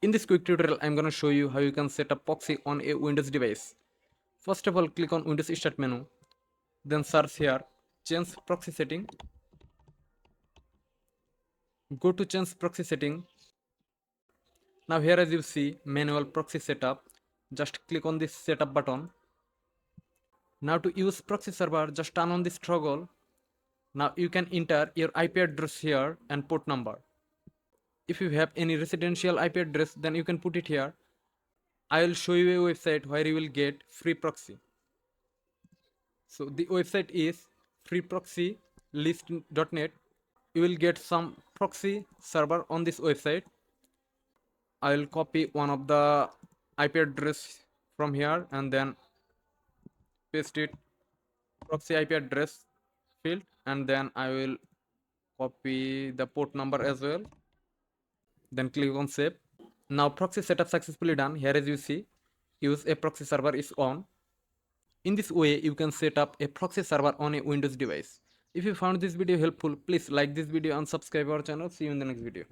In this quick tutorial, I'm going to show you how you can set up Proxy on a Windows device. First of all, click on Windows Start menu, then search here, change proxy setting. Go to change proxy setting. Now here as you see, manual proxy setup. Just click on this setup button. Now to use proxy server, just turn on this toggle. Now you can enter your IP address here and port number. If you have any residential IP address, then you can put it here. I will show you a website where you will get free proxy. So the website is freeproxylist.net. You will get some proxy server on this website. I will copy one of the IP address from here and then paste it proxy IP address field, and then I will copy the port number as well. Then click on save. Now proxy setup successfully done. Here as you see, use a proxy server is on. In this way, you can set up a proxy server on a Windows device. If you found this video helpful, please like this video and subscribe our channel. See you in the next video.